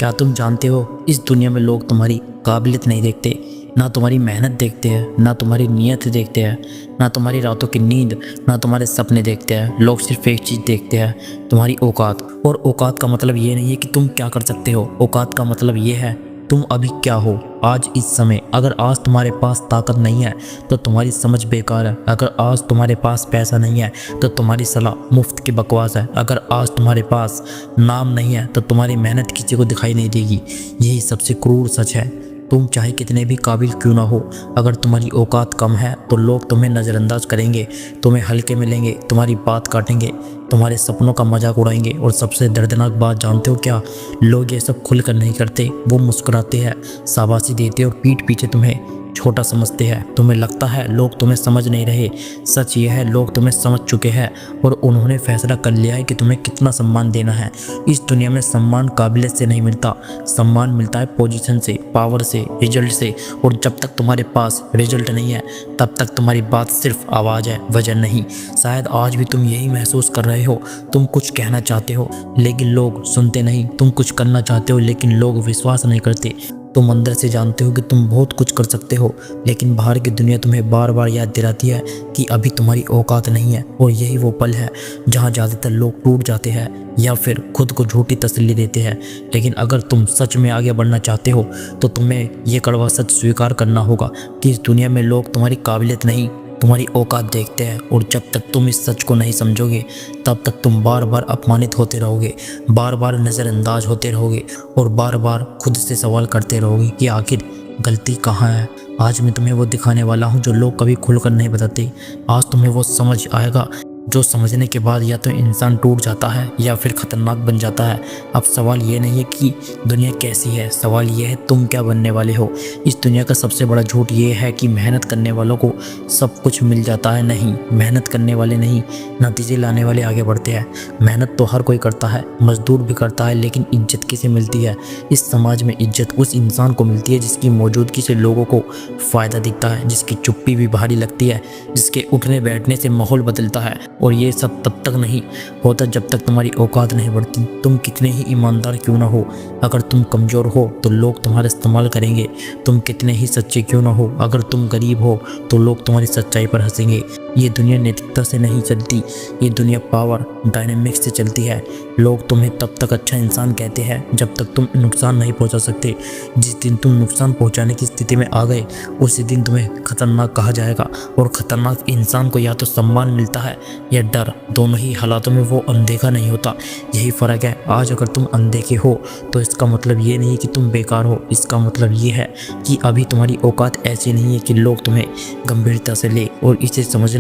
क्या तुम जानते हो, इस दुनिया में लोग तुम्हारी काबिलियत नहीं देखते, ना तुम्हारी मेहनत देखते हैं, ना तुम्हारी नीयत देखते हैं, ना तुम्हारी रातों की नींद, ना तुम्हारे सपने देखते हैं। लोग सिर्फ एक चीज़ देखते हैं, तुम्हारी औकात। और औकात का मतलब ये नहीं है कि तुम क्या कर सकते हो, औकात का मतलब ये है तुम अभी क्या हो आज इस समय। अगर आज तुम्हारे पास ताकत नहीं है तो तुम्हारी समझ बेकार है। अगर आज तुम्हारे पास पैसा नहीं है तो तुम्हारी सलाह मुफ्त की बकवास है। अगर आज तुम्हारे पास नाम नहीं है तो तुम्हारी मेहनत किसी को दिखाई नहीं देगी। यही सबसे क्रूर सच है। तुम चाहे कितने भी काबिल क्यों ना हो, अगर तुम्हारी औकात कम है तो लोग तुम्हें नज़रअंदाज करेंगे, तुम्हें हल्के में लेंगे, तुम्हारी बात काटेंगे, तुम्हारे सपनों का मजाक उड़ाएंगे। और सबसे दर्दनाक बात जानते हो क्या? लोग ये सब खुलकर नहीं करते। वो मुस्कुराते हैं, शाबाशी देते और पीठ पीछे तुम्हें छोटा समझते हैं। तुम्हें लगता है लोग तुम्हें समझ नहीं रहे। सच ये है, लोग तुम्हें समझ चुके हैं और उन्होंने फैसला कर लिया है कि तुम्हें कितना सम्मान देना है। इस दुनिया में सम्मान काबिलियत से नहीं मिलता, सम्मान मिलता है पोजीशन से, पावर से, रिजल्ट से। और जब तक तुम्हारे पास रिजल्ट नहीं है तब तक तुम्हारी बात सिर्फ आवाज़ है, वजन नहीं। शायद आज भी तुम यही महसूस कर रहे हो, तुम कुछ कहना चाहते हो लेकिन लोग सुनते नहीं, तुम कुछ करना चाहते हो लेकिन लोग विश्वास नहीं करते। तुम अंदर से जानते हो कि तुम बहुत कुछ कर सकते हो लेकिन बाहर की दुनिया तुम्हें बार बार याद दिलाती है कि अभी तुम्हारी औकात नहीं है। और यही वो पल है जहाँ ज़्यादातर लोग टूट जाते हैं या फिर खुद को झूठी तसल्ली देते हैं। लेकिन अगर तुम सच में आगे बढ़ना चाहते हो तो तुम्हें ये कड़वा सच स्वीकार करना होगा कि इस दुनिया में लोग तुम्हारी काबिलियत नहीं, तुम्हारी औकात देखते हैं। और जब तक तुम इस सच को नहीं समझोगे तब तक तुम बार बार अपमानित होते रहोगे, बार बार नज़रअंदाज होते रहोगे और बार बार खुद से सवाल करते रहोगे कि आखिर गलती कहाँ है। आज मैं तुम्हें वो दिखाने वाला हूँ जो लोग कभी खुलकर नहीं बताते। आज तुम्हें वो समझ आएगा जो समझने के बाद या तो इंसान टूट जाता है या फिर ख़तरनाक बन जाता है। अब सवाल ये नहीं है कि दुनिया कैसी है, सवाल ये है तुम क्या बनने वाले हो। इस दुनिया का सबसे बड़ा झूठ ये है कि मेहनत करने वालों को सब कुछ मिल जाता है। नहीं, मेहनत करने वाले नहीं, नतीजे लाने वाले आगे बढ़ते हैं। मेहनत तो हर कोई करता है, मजदूर भी करता है, लेकिन इज्जत किसे मिलती है? इस समाज में इज्जत उस इंसान को मिलती है जिसकी मौजूदगी से लोगों को फ़ायदा दिखता है, जिसकी चुप्पी भी भारी लगती है, जिसके उठने बैठने से माहौल बदलता है। और ये सब तब तक नहीं होता जब तक तुम्हारी औकात नहीं बढ़ती। तुम कितने ही ईमानदार क्यों ना हो, अगर तुम कमज़ोर हो तो लोग तुम्हारा इस्तेमाल करेंगे। तुम कितने ही सच्चे क्यों ना हो, अगर तुम गरीब हो तो लोग तुम्हारी सच्चाई पर हंसेंगे। ये दुनिया नैतिकता से नहीं चलती, ये दुनिया पावर डायनेमिक्स से चलती है। लोग तुम्हें तब तक अच्छा इंसान कहते हैं जब तक तुम नुकसान नहीं पहुंचा सकते। जिस दिन तुम नुकसान पहुंचाने की स्थिति में आ गए उसी दिन तुम्हें खतरनाक कहा जाएगा। और ख़तरनाक इंसान को या तो सम्मान मिलता है या डर। दोनों ही हालातों में वो अनदेखा नहीं होता। यही फ़र्क है। आज अगर तुम अनदेखे हो तो इसका मतलब ये नहीं कि तुम बेकार हो, इसका मतलब ये है कि अभी तुम्हारी औकात ऐसी नहीं है कि लोग तुम्हें गंभीरता से ले। और इसे समझना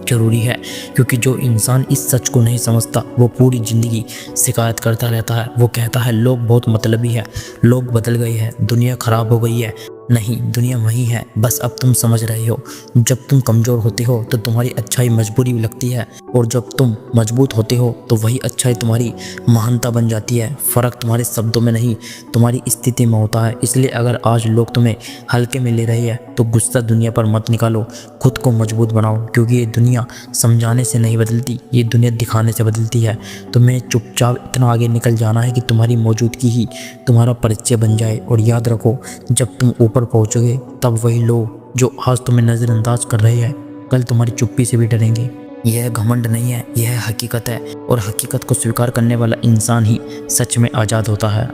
जरूरी है, क्योंकि जो इंसान इस सच को नहीं समझता वो पूरी ज़िंदगी शिकायत करता रहता है। वो कहता है लोग बहुत मतलबी है, लोग बदल गए हैं, दुनिया ख़राब हो गई है। नहीं, दुनिया वही है, बस अब तुम समझ रहे हो। जब तुम कमज़ोर होते हो तो तुम्हारी अच्छाई मजबूरी लगती है, और जब तुम मजबूत होते हो तो वही अच्छाई तुम्हारी महानता बन जाती है। फ़र्क तुम्हारे शब्दों में नहीं, तुम्हारी स्थिति में होता है। इसलिए अगर आज लोग तुम्हें हल्के में ले रहे हैं तो गुस्सा दुनिया पर मत निकालो, खुद को मजबूत बनाओ। क्योंकि ये दुनिया समझाने से नहीं बदलती, ये दुनिया दिखाने से बदलती है। तुम्हें चुपचाप इतना आगे निकल जाना है कि तुम्हारी मौजूदगी ही तुम्हारा परिचय बन जाए। और याद रखो, जब तुम ऊपर पहुंचोगे तब वही लोग जो आज तुम्हें नज़रअंदाज कर रहे हैं कल तुम्हारी चुप्पी से भी डरेंगे। यह घमंड नहीं है, यह हकीकत है। और हकीकत को स्वीकार करने वाला इंसान ही सच में आज़ाद होता है।